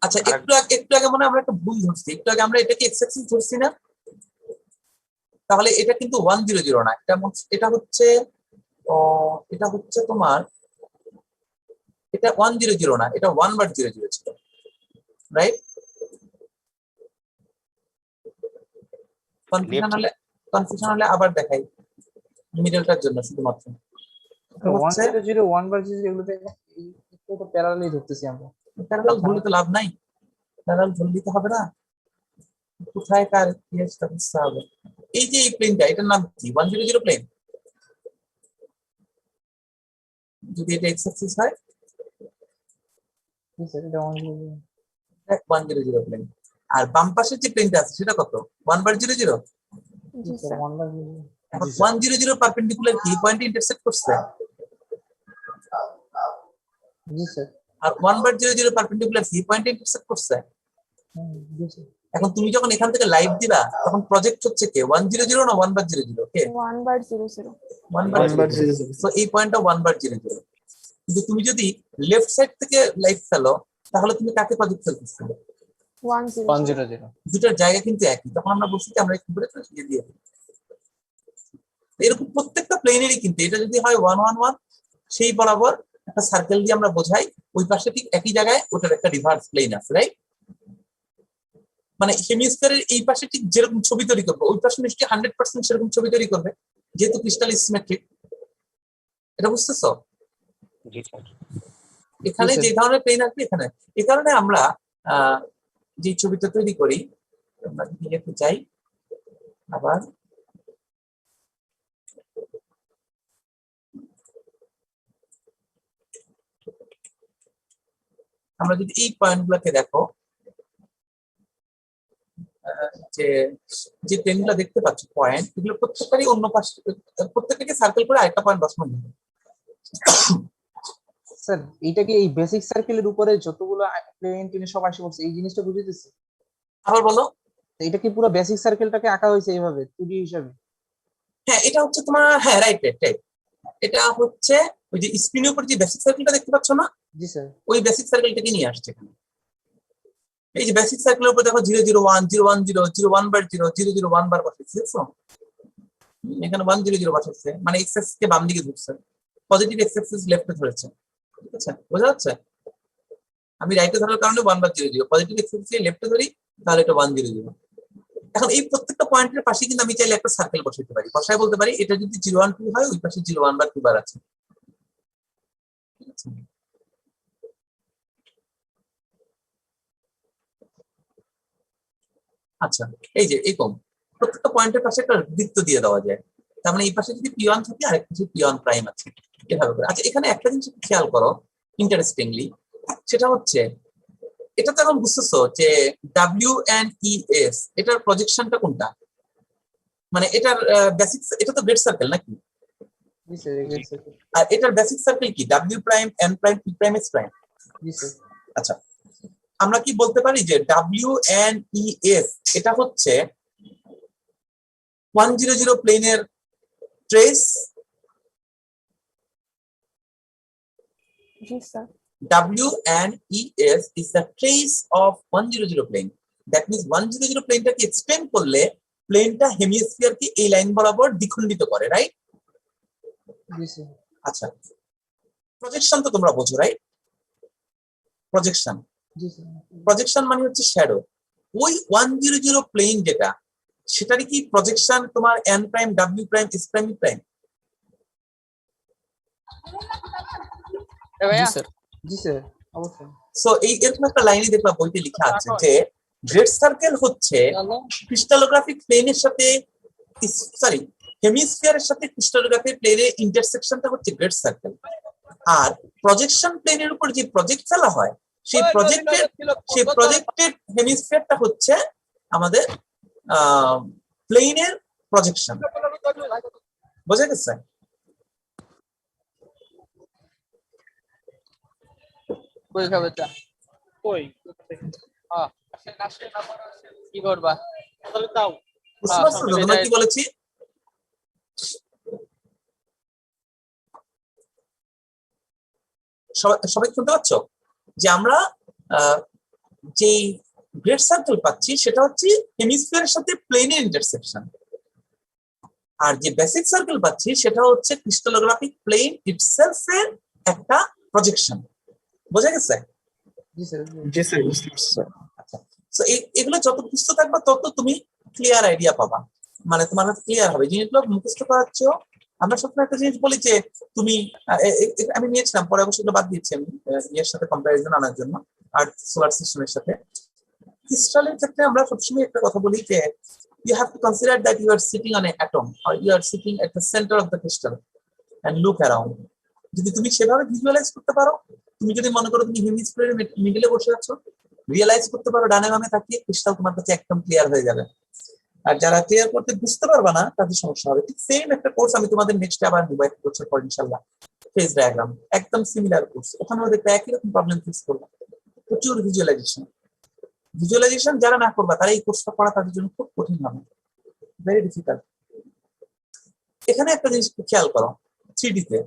আচ্ছা একটু আগে মনে হয় আমরা একটা ভুল ধরছি। একটু আগে আমরা এটাকে এক্স অ্যাক্সিস ধরছি না? তাহলে এটা কিন্তু 100 না, এটা হচ্ছে এটা হচ্ছে তোমার, এটা 100 না, এটা 1/00 ছিল, রাইট? কনফিউশন হলে আবার দেখাই মিডলটার জন্য শুধুমাত্র। এটা হচ্ছে 100 বার 0 এগুলোতে একটু তো প্যারালালি ধরতেছি আমরা। প্যারালাল ধরলে তো লাভ নাই, প্যারালাল ধরলে তো হবে না, কোথায় কার ইয়েসটা বুঝতে হবে। এই যে এই প্লেনটা, এটার নাম কি? 100 প্লেন। যদি এটা এক্স অ্যাক্সিস হয় জি স্যার এটা 100 100 প্লেন। আর বাম পাশের যে প্লেনটা আছে সেটা কত 1/00। জি জি স্যার স্যার 1/0 এখন 100 পারপেন্ডিকুলার কি পয়েন্টে ইন্টারসেক্ট করছে, জি স্যার আর 1/00 পারপেন্ডিকুলার কি পয়েন্টে ইন্টারসেক্ট করছে। জি স্যার এখন তুমি যখন এখান থেকে লাইট দিবা তখন প্রজেক্ট হচ্ছে কে 100 না 1/00 কে 1/00 1/00। সো এই পয়েন্টটা 1/00। কিন্তু তুমি যদি লেফট সাইড থেকে লাইট ফেলো তাহলে তুমি কাকে প্রজেক্ট ফেলতেছো, 100 100 দুটার জায়গা কিন্তু একই। তখন আমরা বলছি যে আমরা একটু করে দিয়ে দিই। এরকম প্রত্যেকটা প্লেনেরই কিন্তু এটা যদি হয় 1 1 1 সেই বরাবর একটা সার্কেল দিয়ে আমরা বোঝাই ওই পাশে ঠিক একই জায়গায় ওটার একটা রিভার্স প্লেন আছে, রাইট? মানে হেমিস্ফিয়ারের এই পাশে ঠিক যেরকম ছবি তৈরি করবে ওই পাশে নিশ্চয়ই 100% সেরকম ছবি তৈরি করবে, যেহেতু ক্রিস্টাল সিমেট্রিক। এটা বুঝতেছো? জি স্যার। এখানে জি, স্যার। যে ধরনের প্লেন আছে এখানে, এই কারণে আমরা যে ছবিটা তৈরি করি আমরা যদি দেখতে চাই আবার আমরা যদি এই পয়েন্টগুলোকে দেখো, যে যে প্লেনগুলো দেখতে পাচ্ছ পয়েন্ট, এগুলো প্রত্যেকটারই অন্য পাশে প্রত্যেকটাকে সার্কেল করে আরেকটা পয়েন্ট বসানো যাবে। স্যার এইটা কি এই বেসিক সার্কেলের উপরে যতগুলো প্লেন টেনে সব আসে পড়ছে এই জিনিসটা বুঝিতেছি? আবার বলো। এটা কি পুরো বেসিক সার্কেলটাকে আঁকা হয়েছে এইভাবে 2D হিসাবে? হ্যাঁ এটা হচ্ছে তোমার, হ্যাঁ রাইট রাইট রাইট। এটা হচ্ছে ওই যে স্ক্রিনের উপর যে বেসিক সার্কেলটা দেখতে পাচ্ছ না, জি স্যার। ওই বেসিক সার্কেলটাকে নিয়ে আসছে এখানে। এই যে বেসিক সার্কেলের উপর দেখো 0 0 1 0 1 0 0 0 1 বার বসেছে, দেখছো? এখানে 1 0 0 বসেছে, মানে এক্স অ্যাক্সিস কে বাম দিকে ধরছে, পজিটিভ এক্স অ্যাক্সিস লেফটে ধরেছে। ঠিক আছে, বোঝা যাচ্ছে? আমি রাইটে ধরার কারণে 1/0 পজিটিভ এক্স অ্যাক্সিস লেফটে ধরি তাহলে এটা 1 0 0। এখন এই প্রত্যেকটা পয়েন্টের পাশে কিন্তু আমি চাইলে একটা সার্কেল বসাইতে পারি, বসায় বলতে পারি এটা যদি 0 1 2 হয় ওই পাশে 0 1 বার 2 বার আছে। ঠিক আছে, আচ্ছা এই যে এরকম প্রত্যেকটা পয়েন্টের পাশে একটা বৃত্ত দিয়ে দেওয়া যায়। তার মানে এই পাশে যদি P1 থাকে আরেক পাশে P1 প্রাইম আছে, এভাবে করে। আচ্ছা এখানে একটা জিনিস একটু খেয়াল করো ইন্টারেস্টিংলি, সেটা হচ্ছে এটা তো এখন বুঝতেছো যে WNES এটার প্রজেকশনটা কোনটা, মানে এটার বেসিক, এটা তো গ্রেড সার্কেল নাকি? জি স্যার এগ্রিড স্যার। আর এটার বেসিক সার্কেল কি W prime N prime P prime S prime. জি স্যার। আচ্ছা আমরা কি বলতে পারি যে WNES এটা হচ্ছে 100 প্লেনের trace, G sir WNES is the trace of 100 plane. That means 100 প্লেনটাকে extend করলে প্লেনটা হেমিস্ফিয়ারকে এই লাইন বরাবর দ্বিখণ্ডিত করে, রাইট? জি স্যার। আচ্ছা প্রজেকশন তো তোমরা বোঝো, রাইট? প্রজেকশন, জি স্যার। প্রজেকশন মানে হচ্ছে শ্যাডো। ওই 100 প্লেন যেটা, সেটারই কি প্রজেকশন তোমার N prime W prime S prime E prime? ভাইয়া জি স্যার অবশ্যই। সো এই এরকম একটা লাইনে দেখবা বইতে লেখা আছে যে গ্রেড সার্কেল হচ্ছে ক্রিস্টালোগ্রাফিক প্লেনের সাথে, সরি হেমিস্ফিয়ারের সাথে ক্রিস্টালোগ্রাফিক প্লেনের ইন্টারসেকশনটা হচ্ছে গ্রেড সার্কেল। আর প্রজেকশন প্লেনের উপর যে প্রজেক্ট ফেলা হয় সেই প্রজেক্টেড হেমিস্ফিয়ারটা হচ্ছে আমাদের প্লেনের প্রজেকশন। বোঝা গেছে? কই খাবে চা? কই? হ্যাঁ কি করবা? বুঝতে পারছো তো তোমরা কি বলেছি? সবাই শুনতে পাচ্ছ যে আমরা যে গ্রেড সার্কেল পাচ্ছি সেটা হচ্ছে হেমিস্ফিয়ারের সাথে প্লেনের ইন্টারসেকশন, আর যে বেসিক সার্কেল পাচ্ছি সেটা হচ্ছে ক্রিস্টালোগ্রাফিক প্লেন ইটসেলফ এর একটা প্রজেকশন। বোঝা গেছে? জি স্যার। জি স্যার বুঝতে পারছি স্যার। আচ্ছা তো এগুলো যত বুঝতে থাকবা তত তুমি ক্লিয়ার আইডিয়া পাবা, মানে তোমার কাছে ক্লিয়ার হবে জিনিসগুলো মুখস্থ করার চেয়েও। আমরা সবসময় একটা জিনিস বলি যে তুমি আমি নিয়েছিলাম, পরে অবশ্যই বাদ দিচ্ছি আমি ইয়ের সাথে কম্পারিজন আনার জন্য আর সোলার সিস্টেমের সাথে। ক্রিস্টালের ক্ষেত্রে আমরা সবসময় একটা কথা বলি যে you have to consider that you are sitting on an atom or you are sitting at the center of the crystal and look around. যদি তুমি সেভাবে ভিজুয়ালাইজ করতে পারো তুমি যদি মনে করো তুমি হেমিস্ফিয়ারের মিডলে বসে আছো, রিয়েলাইজ করতে পারো ডানে বামে তাকিয়ে, ক্রিস্টাল তোমার কাছে একদম ক্লিয়ার হয়ে যাবে। আর যারা ক্লিয়ার করতে বুঝতে পারবে না তাদের সমস্যা হবে। ঠিক সেম একটা কোর্স আমি তোমাদের নেক্সট আবার দিব এক বছর পর ইনশাল্লাহ, ফেজ ডায়াগ্রাম, একদম সিমিলার কোর্স। ওখানেও দেখবে একই রকম প্রবলেম ফেস করবে, প্রচুর ভিজুয়ালাইজেশন যারা না করবা তারা এই কোর্সটা পড়া তাদের জন্য খুব কঠিন হবে, ভেরি ডিফিকাল্ট। এখানে একটা জিনিস খেয়াল করো, 3D তে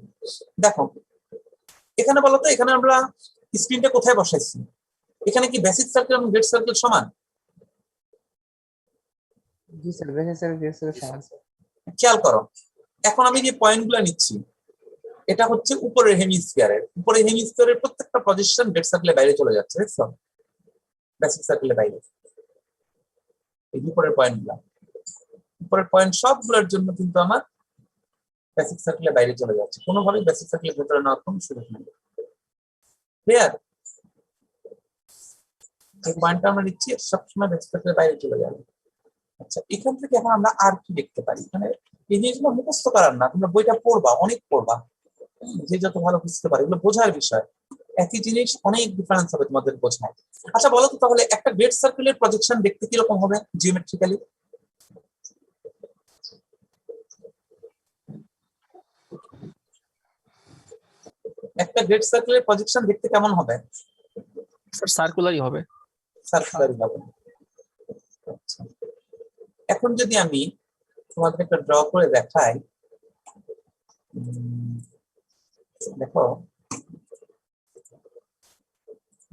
দেখো, এখানে বলো তো এখানে আমরা স্ক্রিনটা কোথায় বসাইছি? এখানে কি বেসিক সার্কেল এবং গ্রেড সার্কেল সমান? জি sir, basic circle great circle সমান স্যার। খেয়াল করো, এখন আমি যে পয়েন্টগুলো নিচ্ছি এটা হচ্ছে উপরের হেমিস্ফিয়ারের প্রত্যেকটা পজিশন গ্রেড সার্কেলের বাইরে চলে যাচ্ছে, দেখছো? বেসিক সার্কেলের বাইরে এই উপরের পয়েন্ট সবগুলোর জন্য কিন্তু আমার বেসিক সার্কেলের বাইরে চলে যাচ্ছে, কোনোভাবেই বেসিক সার্কেলের ভেতরে নেওয়ার কোনো সুযোগ নেই। ক্লিয়ার? এই পয়েন্টটা আমরা নিচ্ছি সবসময় বেসিক সার্কেলের বাইরে চলে যাবে। আচ্ছা, এখান থেকে এখন আমরা আর কি দেখতে পারি? এখানে এই জিনিসগুলো মুখস্থ করার না, তোমরা বইটা পড়বা, অনেক পড়বা, যে যত ভালো বুঝতে পারে, এগুলো বোঝার বিষয়। একই জিনিস অনেক ডিফারেন্স হবে তোমাদের বোঝায়। আচ্ছা বলো তো তাহলে একটা গ্রেড সার্কেলের প্রজেকশন দেখতে কিরকম হবে জিওমেট্রিক্যালি? একটা গ্রেড সার্কেলের প্রজেকশন দেখতে কেমন হবে? স্যার সার্কুলারই হবে। সার্কুলারই হবে। আচ্ছা, এখন যদি আমি তোমাদের একটা ড্র করে দেখাই, দেখো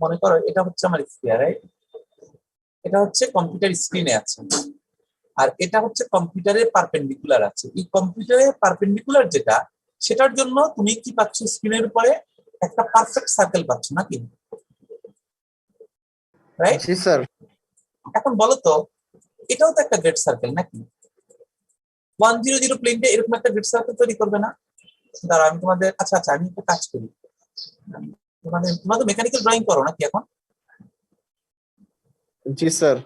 মনে করো এটা হচ্ছে আমার স্ফিয়ার, রাইট? এটা হচ্ছে কম্পিউটার স্ক্রিনে আছে, আর এটা হচ্ছে কম্পিউটারের পারপেন্ডিকুলার আছে। এই কম্পিউটারের পারপেন্ডিকুলার যেটা, সেটার জন্য তুমি কি পাচ্ছ? স্ক্রিনের উপরে একটা পারফেক্ট সার্কেল পাচ্ছ নাকি, রাইট? জি স্যার। এখন বলো তো এটাও তো একটা গ্রেড সার্কেল নাকি? 100 প্লেনটা এরকম একটা গ্রেড সার্কেল তৈরি করবে না? দাঁড়া আমি তোমাদের, আচ্ছা আমি একটা কাজ করি, তোমাদের মেকানিক্যাল ড্রয়িং করো নাকি এখন? জি স্যার।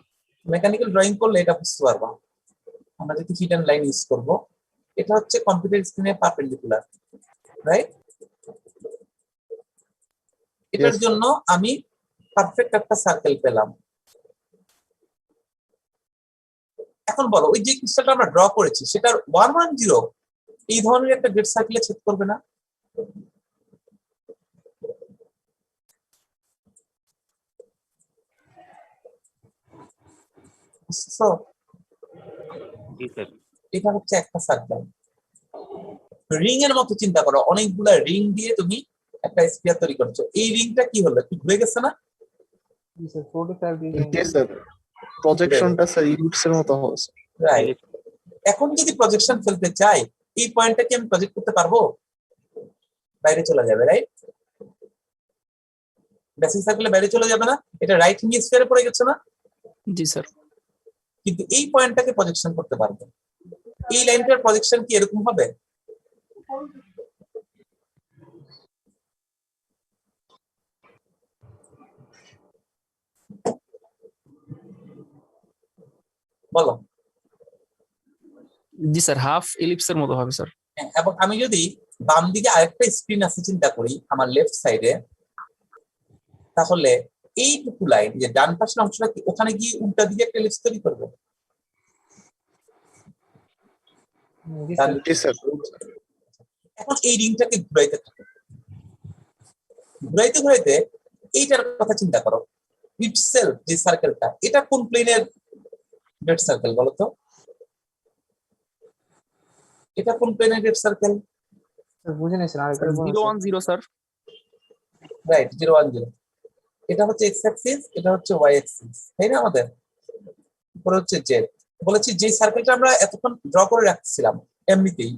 মেকানিক্যাল ড্রয়িং করলে এটা বুঝতে পারবা। আমরা যদি হিডেন লাইন ইউজ করব, এটা হচ্ছে কম্পিউটার স্ক্রিনে পারপেন্ডিকুলার, রাইট? এটার Yes. জন্য আমি পারফেক্ট একটা সার্কেল পেলাম। এখন বলো ওই যে ক্রিস্টালটা আমরা ড্র করেছি সেটার 110 এই ধরনের একটা গ্রেড সার্কেলে ছেদ করবে না? বুঝছো? জি স্যার। এটা হচ্ছে একটা সার্কেল। রিং এর মতো চিন্তা করো, অনেকগুলা রিং দিয়ে তুমি একটা স্ফিয়ার তৈরি করছো। এই রিংটা কি হলো, একটু ঘুরে গেছে না? জি স্যার, 45 ডিগ্রি। জি স্যার। প্রজেকশনটা স্যার ইলিপস এর মতো হচ্ছে। রাইট। এখন যদি প্রজেকশন ফেলতে চাই, এই পয়েন্টটা কি আমি প্রজেক্ট করতে পারবো? বাইরে চলে যাবে, রাইট? বেসিক সার্কেলে বাইরে চলে যাবে না? এটা রাইট হেমিস্ফিয়ারে পড়ে গেছে না? জি স্যার। কিন্তু এই পয়েন্টটাকে প্রজেকশন করতে পারবে। এই লাইনটার প্রজেকশন কি এরকম হবে? বলো। জি স্যার, হাফ এলিপসের মতো হবে স্যার। হ্যাঁ, এবং আমি যদি বাম দিকে আরেকটা স্ক্রিন আছে চিন্তা করি আমার লেফট সাইডে, তাহলে এইটুকু লাইন যে ডান পাশের অংশটা কি ওখানে গিয়ে উল্টা দিকে একটা এলিপস তৈরি করবে? জি স্যার। জি স্যার। এখন এই রিংটাকে ঘুরাইতে থাকে, ঘুরাইতে ঘুরাইতে এইটার কথা চিন্তা করো, ইটসেলফ যে সার্কেলটা, এটা কোন প্লেনের গ্রেড সার্কেল বলো তো? এটা কোন প্লেনের গ্রেড সার্কেল? স্যার বুঝে নিয়েছেন আরেকবার বলুন। 010 স্যার। রাইট, 010। এটা হচ্ছে এক্স অ্যাক্সিস, এটা হচ্ছে ওয়াই অ্যাক্সিস, তাই না? আমাদের উপরে হচ্ছে জেড। বলেছি যে সার্কেলটা আমরা এতক্ষণ ড্র করে রাখছিলাম এমনিতেই,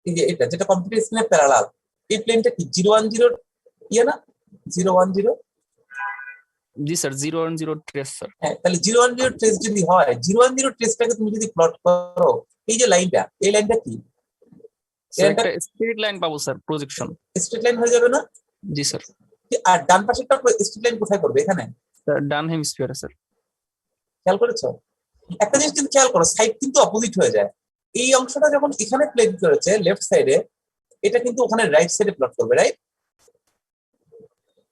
এই যে এটা যেটা কম্পিউটার স্ক্রিনে প্যারালাল, এই প্লেনটা কি 010 ইয়ে না? 010। জি স্যার, 010 ট্রেস স্যার। হ্যাঁ, তাহলে 010 ট্রেস যদি হয়, 010 ট্রেসটাকে তুমি যদি প্লট করো, এই যে লাইনটা, এই লাইনটা কি? স্যার একটা স্ট্রেট লাইন পাবো স্যার, প্রজেকশন। স্ট্রেট লাইন হয়ে যাবে না? জি স্যার। আর ডান পাশেরটা স্ট্রেট লাইন কোথায় করবে? এখানে। ডান হেমিস্ফিয়ারে স্যার। খেয়াল করেছো? একটা জিনিস কিন্তু খেয়াল করো, সাইড কিন্তু অপোজিট হয়ে যায়। এই অংশটা যখন এখানে প্লেন করেছে লেফট সাইডে, এটা কিন্তু ওখানে রাইট সাইডে প্লট করবে, রাইট?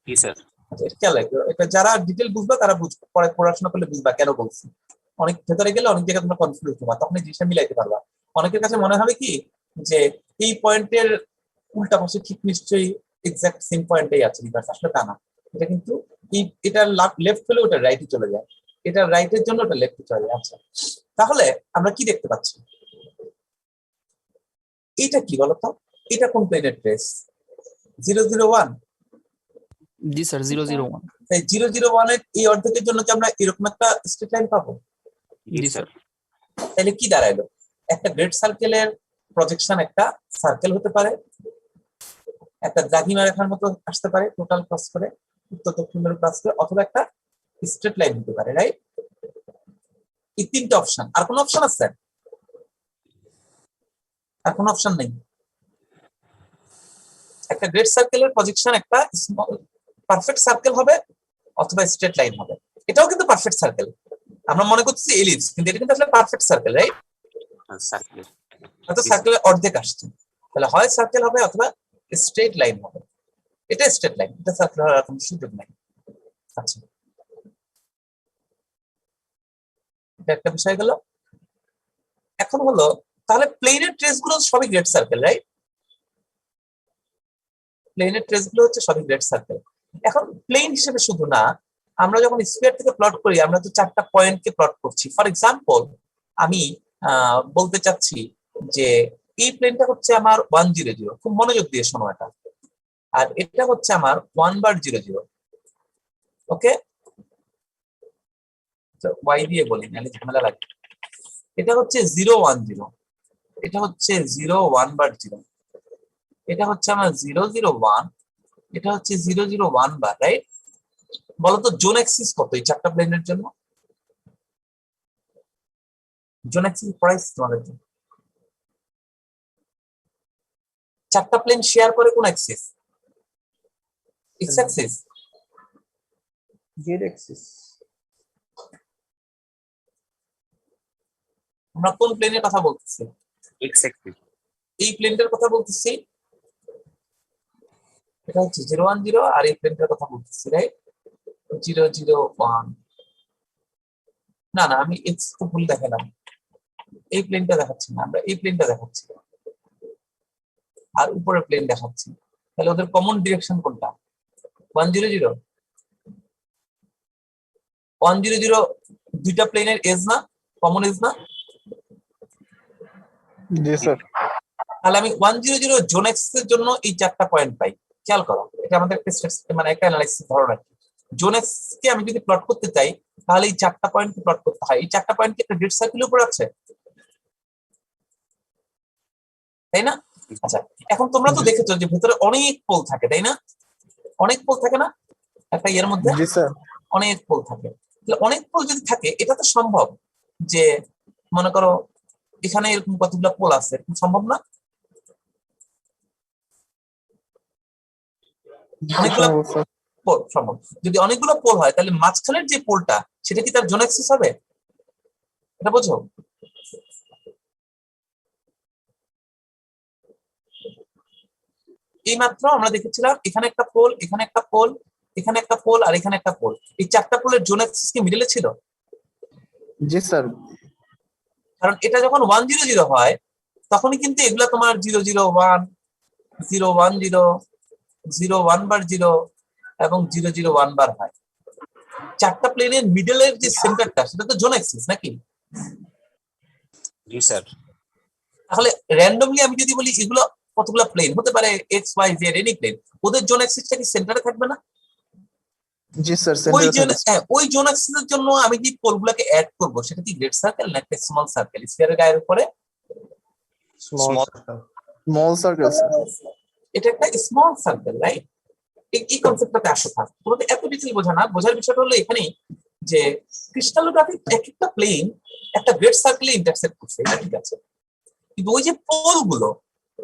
জি স্যার। আচ্ছা, এটা খেয়াল রাখবে, এটা যারা ডিটেল বুঝবা তারা বুঝবে, পরে পড়াশোনা করলে বুঝবা কেন বলছি। অনেক ভেতরে গেলে অনেক জায়গায় তোমরা কনফিউজ হবা, তখন এই জিনিসটা মিলাইতে পারবা। অনেকের কাছে মনে হবে কি যে এই পয়েন্টের উল্টা পাশে ঠিক নিশ্চয়ই এক্সাক্ট সেম পয়েন্টেই আছে রিভার্স, আসলে তা না। এটা কিন্তু এটা লেফট হলে ওটা রাইটে চলে যায়, এটা রাইটের জন্য ওটা লেফটে চলে যায়। আচ্ছা, তাহলে আমরা কি দেখতে পাচ্ছি? এটা কি বলতো? এটা কোন প্লেনের ট্রেস? 001। জি স্যার 001। তাই 001 এর এই অর্ধেকের জন্য কি আমরা এরকম একটা স্ট্রেট লাইন পাবো? জি স্যার। তাহলে কি দাঁড়াইলো? একটা গ্রেড সার্কেলের প্রজেকশন একটা সার্কেল হতে পারে, একটা দ্রাঘিমা রেখার মতো আসতে পারে টোটাল ক্রস করে, উত্তর দক্ষিণ মেরু ক্রস করে, অথবা একটা স্ট্রেট লাইন হতে পারে, রাইট? এই তিনটা অপশন। আর কোন অপশন আছে? আর কোন অপশন নেই। একটা গ্রেড সার্কেলের প্রজেকশন একটা পারফেক্ট সার্কেল হবে অথবা স্ট্রেট লাইন হবে। এটাও কিন্তু পারফেক্ট সার্কেল, আমরা মনে করতেছি এলিপস, কিন্তু এটা কিন্তু আসলে পারফেক্ট সার্কেল, রাইট? সার্কেল। হয়তো সার্কেলের অর্ধেক আসছে, তাহলে হয় সার্কেল হবে অথবা স্ট্রেট লাইন হবে। এটা স্ট্রেট লাইন, এটা সার্কেল হওয়ার কোনো সুযোগ নাই। আচ্ছা, এটা একটা বিষয় গেল। এখন হলো তাহলে প্লেনের ট্রেস গুলো সবই গ্রেড সার্কেল, রাইট? প্লেনের ট্রেস গুলো হচ্ছে সবই গ্রেড সার্কেল। এখন প্লেন হিসেবে শুধু না, আমরা যখন স্ফিয়ার থেকে প্লট করি আমরা তো চারটা পয়েন্টকে প্লট করছি। ফর এক্সাম্পল, আমি বলতে চাচ্ছি যে এই প্লেনটা হচ্ছে আমার 100, খুব মনোযোগ দিয়ে শোনো এটা, আর এটা হচ্ছে আমার 1/00। ওকে, ওয়াই দিয়ে বলি নাহলে ঝামেলা লাগবে। এটা হচ্ছে 010, এটা হচ্ছে 0 1/0, এটা হচ্ছে আমার 001, এটা হচ্ছে 001 বার, রাইট? বলতো জোন অ্যাক্সিস কত এই চারটা প্লেনের জন্য? জোন অ্যাক্সিস প্রাইস তোমাদের জন্য। চারটা প্লেন শেয়ার করে কোন Axis? X Axis. Z Axis. আমরা কোন প্লেনের কথা বলতেছি? X Axis. এই প্লেনটার কথা বলতেছি, এটা হচ্ছে 010, আর এই প্লেনটার কথা বলতেছি, রাইট? 001। না না, আমি এক্স তো ভুল দেখালাম, এই প্লেনটা দেখাচ্ছি না, আমরা এই প্লেনটা দেখাচ্ছি আর উপরের প্লেন দেখাচ্ছি। তাহলে ওদের কমন ডিরেকশন কোনটা? 100। 100 দুইটা প্লেনের এজ না, কমন এজ না? জি স্যার। তাহলে আমি 100 জোন এক্সিস এর জন্য এই চারটা পয়েন্ট পাই। খেয়াল করো, এটা আমাদের একটা মানে একটা অ্যানালাইসিস ধারণা। জোন এক্সিস কে আমি যদি প্লট করতে চাই তাহলে এই চারটা পয়েন্টকে প্লট করতে হয়। এই চারটা পয়েন্ট কি একটা গ্রিড সার্কেলের উপর আছে, তাই না? আচ্ছা, এখন তোমরা তো দেখেছো যে ভেতরে অনেক পোল থাকে, তাই না? অনেক পোল থাকে না একটা ইয়ের মধ্যে? জি স্যার। অনেক পোল থাকে। তাহলে অনেক পোল যদি থাকে, এটা তো সম্ভব যে মনে করো এখানে এরকম কতগুলো পোল আছে, এরকম সম্ভব না? অনেকগুলো পোল সম্ভব। যদি অনেকগুলো পোল হয় তাহলে মাঝখানের যে পোলটা সেটা কি তার জোন অ্যাক্সিস হবে? এটা বোঝো? এই মাত্র আমরা দেখেছিলাম এখানে একটা পোল, এখানে একটা পোল, এখানে একটা পোল, আর এখানে একটা পোল। এই চারটা পোলের জোন অ্যাক্সিস কি মিডলে ছিল? জি স্যার। কারণ এটা যখন 100 হয় তখনই কিন্তু এগুলা তোমার 001, 010, 0 1/0 এবং 001 বার হয়। চারটা প্লেনের মিডলের যে সেন্টারটা সেটা তো জোন অ্যাক্সিস নাকি? জি স্যার। তাহলে র্যান্ডমলি আমি যদি বলি এগুলো কতগুলো প্লেন হতে পারে, X Y Z any plane, ওদের জোন অ্যাক্সিসটা কি সেন্টারে থাকবে না? জি স্যার। ওই জোন অ্যাক্সিসের জন্য আমি যে পোলগুলোকে অ্যাড করব সেটা কি গ্রেড সার্কেল না একটা স্মল সার্কেল স্ফিয়ারের গায়ের উপরে? Small Small. Circle. Small circle sir. এটা একটা স্মল সার্কেল, রাইট? এই কনসেপ্টটাতে আসো থাক, তোমাদের এত ডিটেইল বোঝা না, বোঝার বিষয়টা হলো এখানেই যে ক্রিস্টালোগ্রাফি এক একটা প্লেন একটা গ্রেড সার্কেলে ইন্টারসেক্ট করছে, এটা ঠিক আছে, কিন্তু ওই যে পোলগুলো,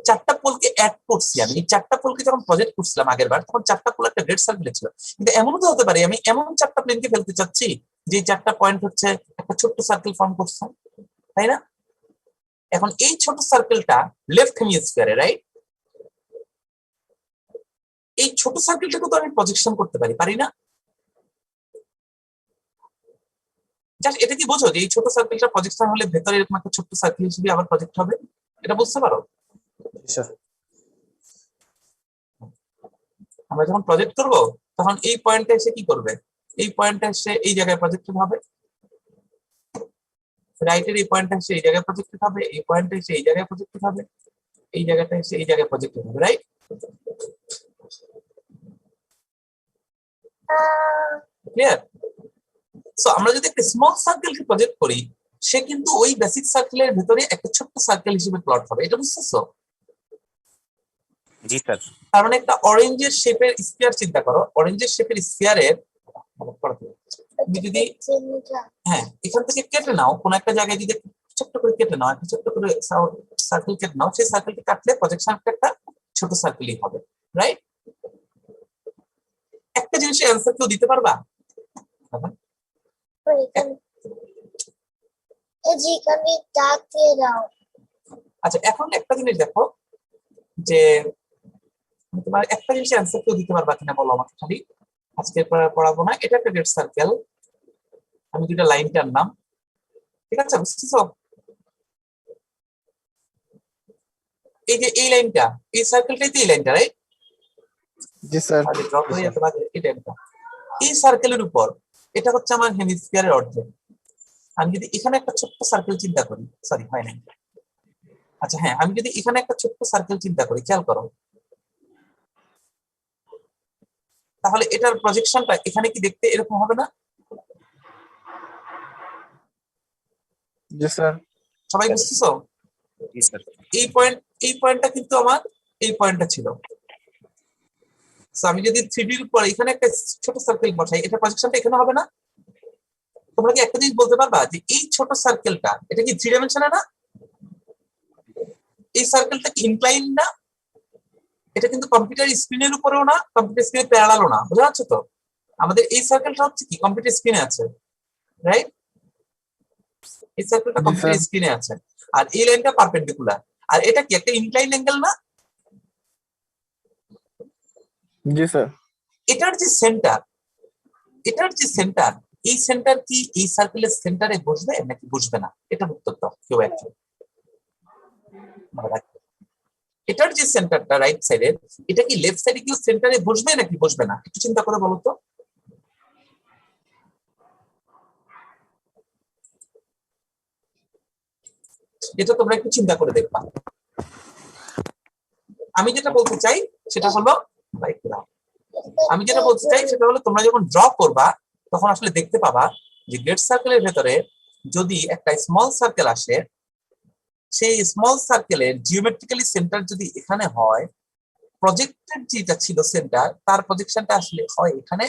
চারটা পোলকে অ্যাড করছি আমি, এই চারটা পোলকে যখন প্রজেক্ট করছিলাম আগের বার তখন চারটা পোল একটা গ্রেড সার্কেলে ছিল। কিন্তু এমনও তো হতে পারে আমি এমন চারটা প্লেনকে ফেলতে চাচ্ছি যে চারটা পয়েন্ট হচ্ছে একটা ছোট্ট সার্কেল ফর্ম করছে, তাই না? এখন এই ছোট সার্কেলটা লেফট হেমিস্ফিয়ারে, রাইট? এই ছোট সার্কেলটাকে তো আমি প্রজেকশন করতে পারি, পারি না? জাস্ট এটা কি বোঝো যে এই ছোট সার্কেলটা প্রজেকশন হলে ভেতরে এরকম একটা ছোট্ট সার্কেল হিসেবে আবার প্রজেক্ট হবে, এটা বুঝতে পারো? স্যার আমরা যখন প্রজেক্ট করব তখন এই পয়েন্টে এসে কি করবে, এই পয়েন্টে এসে এই জায়গায় প্রজেক্টেড হবে, রাইটের এই পয়েন্টে এসে এই জায়গায় প্রজেক্টেড হবে, এই পয়েন্টে এসে এই জায়গায় প্রজেক্টেড হবে, এই জায়গাটা এসে এই জায়গায় প্রজেক্টেড হবে, রাইট? ক্লিয়ার? সো আমরা যদি একটা স্মল সার্কেলকে প্রজেক্ট করি, সে কিন্তু ওই বেসিক সার্কেলের ভিতরে একটা ছোট্ট সার্কেল হিসেবে প্লট হবে, এটা বুঝতেছো? জি স্যার। তার মানে একটা অরেঞ্জের শেপের স্ফিয়ার চিন্তা করো, অরেঞ্জের শেপের স্ফিয়ারের তুমি যদি হ্যাঁ এখান থেকে কেটে নাও, কোন একটা জায়গায় যদি ছোট্ট করে কেটে নাও, একটা ছোট্ট করে সার্কেল কেটে নাও, সেই সার্কেলকে কাটলে প্রজেকশন একটা ছোট সার্কেলই হবে, রাইট? একটা জিনিসের অ্যান্সার কেউ দিতে পারবা? আচ্ছা এখন একটা জিনিস দেখো যে তোমার একটা জিনিসের অ্যান্সার কেউ দিতে পারবা কিনা বলো আমাকে খালি, আজকে পড়াবো না। এটা একটা রেড সার্কেল, আমি দুইটা লাইন টানলাম, ঠিক আছে? বুঝতেছো? এই যে এই লাইনটা, এই সার্কেলটাই তো এই লাইনটা, রাইট? জি স্যার। ড্রপ হয়ে যেতে পারে এই লাইনটা। এই সার্কেলের উপর এটা হচ্ছে আমার হেমিস্ফিয়ারের অর্ধেক। আমি যদি এখানে একটা ছোট্ট সার্কেল চিন্তা করি, সরি হয় নাই, আচ্ছা হ্যাঁ, আমি যদি এখানে একটা ছোট্ট সার্কেল চিন্তা করি, খেয়াল করো, তাহলে এটার প্রজেকশনটা এখানে কি দেখতে এরকম হবে না? জি স্যার। সবাই বুঝতেছো? জি স্যার। এই পয়েন্টটা কিন্তু আমার এই পয়েন্টটা ছিল। সো আমি যদি 3D এর উপর এখানে একটা ছোট সার্কেল বসাই, এটা প্রজেকশনটা এখানে হবে না? তোমরা কি একটা জিনিস বলতে পারবা যে এই ছোট সার্কেলটা এটা কি 3 ডাইমেনশনে না? এই সার্কেলটা কি ইনক্লাইন না? এটা কিন্তু কম্পিউটার স্ক্রিনের উপরেও না, কম্পিউটার স্ক্রিনে প্যারালালও না, বুঝা যাচ্ছে তো? আমাদের এই সার্কেলটা হচ্ছে কি কম্পিউটার স্ক্রিনে আছে, রাইট? এই সার্কেলটা জি কম্পিউটার স্যার। স্ক্রিনে আছে, আর এই লাইনটা পারপেন্ডিকুলার, আর এটা কি একটা ইনক্লাইন অ্যাঙ্গেল না? জি স্যার। এটার যে সেন্টার, এই সেন্টার কি এই সার্কেলের সেন্টারে বসবে নাকি বসবে না? এটার উত্তর দাও কেউ একজন। এটার যে সেন্টারটা রাইট সাইডের, এটা কি লেফট সাইডে কি সেন্টারে বসবে নাকি বসবে না? একটু চিন্তা করে বলো তো। এটা তোমরা একটু চিন্তা করে দেখবা। আমি যেটা বলতে চাই সেটা হলো তোমরা যখন ড্র করবা তখন আসলে দেখতে পাবা যে গ্রেড সার্কেলের ভেতরে যদি একটা স্মল সার্কেল আসে, সেই স্মল সার্কেলের জিওমেট্রিক্যালি সেন্টার যদি এখানে হয়, প্রজেক্টেড যেটা ছিল সেন্টার তার প্রজেকশনটা আসলে হয় এখানে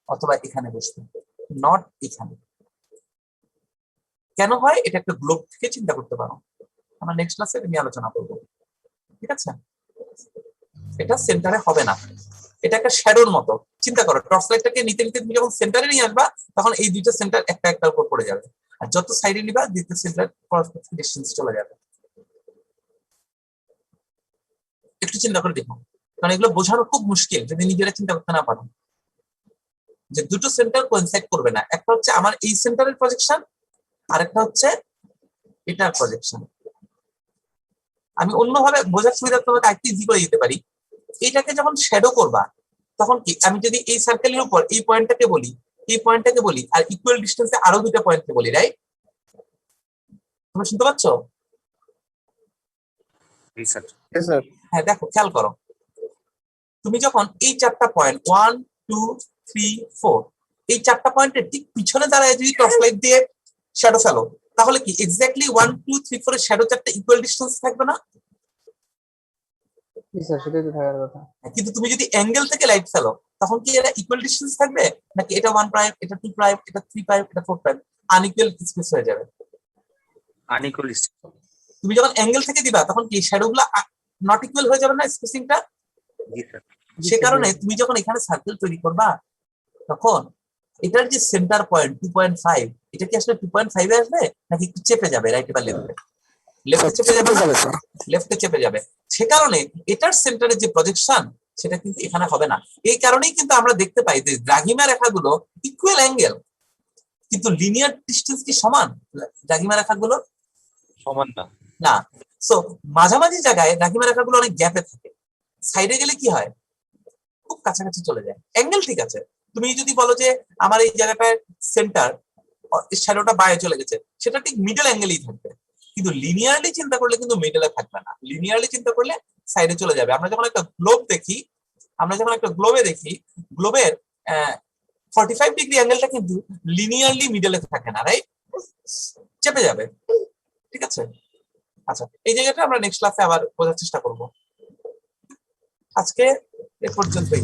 অথবা এখানে বসবে, নট এখানে। কেন হয় এটা একটা গ্লোব থেকে চিন্তা করতে পারো, আমরা নেক্সট ক্লাসে নিয়ে আলোচনা করব, ঠিক আছে? এটা সেন্টারে হবে না, এটা একটা শ্যাডোর মতো। চিন্তা করো, টর্চ লাইটটাকে নিতে নিতে তুমি যখন সেন্টারে নিয়ে আসবা তখন এই দুইটা সেন্টার একটা একটার উপর পড়ে যাবে, আর যত সাইডে নিবা দ্বিতীয় সেন্টার ডিস্টেন্স চলে যাবে। একটু চিন্তা করে দেখো, কারণ এগুলো বোঝানো খুব মুশকিল যদি নিজেরা চিন্তা করতে না পারো যে দুটো সেন্টার কোইনসাইড করবে না, একটা হচ্ছে আমার এই সেন্টারের প্রজেকশন আর একটা হচ্ছে এটার প্রজেকশন। আমি অন্যভাবে বোঝার সুবিধা তোমাকে আরেকটু ইজি করে দিতে পারি। এইটাকে যখন শ্যাডো করবা তখন কি, আমি যদি এই সার্কেলের উপর এই পয়েন্টটাকে বলি, এই পয়েন্টটাকে বলি, আর ইকুয়াল ডিস্টেন্সে আরো দুইটা পয়েন্টকে বলি, রাইট? তুমি শুনতে পাচ্ছ? জি স্যার। জি স্যার। হ্যাঁ দেখো, খেয়াল করো, তুমি যখন এই চারটা পয়েন্ট 1 2 3 4 এই চারটা পয়েন্টের ঠিক পিছনে দাঁড়ায় যদি টর্চ লাইট দিয়ে শ্যাডো ফেলো, তাহলে কি এক্স্যাক্টলি 1 2 3 4 এর শ্যাডো চারটা ইকুয়াল ডিস্টেন্স থাকবে না? স্যার সেটাই তো থাকার কথা। কিন্তু তুমি যদি অ্যাঙ্গেল থেকে লাইট ফেলো তখন কি এরা ইকুয়াল ডিস্টেন্স থাকবে নাকি এটা 1 প্রাইম, এটা 2 প্রাইম, এটা 3 প্রাইম, এটা 4 প্রাইম, আনইকুয়াল স্পেস হয়ে যাবে? আনইকুয়াল। তুমি যখন অ্যাঙ্গেল থেকে দিবা তখন কি শ্যাডো গুলা নট ইকুয়াল হয়ে যাবে না স্পেসিংটা? জি স্যার। সে কারণে তুমি যখন এখানে সার্কেল তৈরি করবা তখন এটার যে সেন্টার পয়েন্ট 2.5, এটা কি আসলে 2.5 এ আসবে নাকি একটু চেপে যাবে রাইট বা লেফটে? লেফটে চেপে যাবে, লেফটে চেপে যাবে। সে কারণে এটার সেন্টারের যে প্রজেকশন সেটা কিন্তু এখানে হবে না। এই কারণেই কিন্তু আমরা দেখতে পাই যে দ্রাঘিমা রেখাগুলো ইকুয়াল অ্যাঙ্গেল, কিন্তু লিনিয়ার ডিসটেন্স কি সমান দ্রাঘিমা রেখাগুলো? সমান না। না। সো মাঝামাঝি জায়গায় দ্রাঘিমা রেখাগুলো অনেক গ্যাপে থাকে, সাইডে গেলে কি হয়, খুব কাছাকাছি চলে যায়। অ্যাঙ্গেল ঠিক আছে, তুমি যদি বলো যে আমার এই জায়গাটায় সেন্টার শ্যাডোটা বাইরে চলে গেছে, সেটা ঠিক মিডল অ্যাঙ্গেলেই থাকবে, কিন্তু লিনিয়ারলি চিন্তা করলে কিন্তু মিডলে থাকবে না, লিনিয়ারলি চিন্তা করলে সাইডে চলে যাবে। আমরা যখন একটা গ্লোব দেখি, আমরা যখন একটা গ্লোবে দেখি, গ্লোবের 45 ডিগ্রি অ্যাঙ্গেলটা কিন্তু লিনিয়ারলি মিডলে থাকে না, রাইট? চেপে যাবে। ঠিক আছে, আচ্ছা এই জায়গাটা আমরা নেক্সট ক্লাসে আবার বোঝার চেষ্টা করব। আজকে এ পর্যন্তই।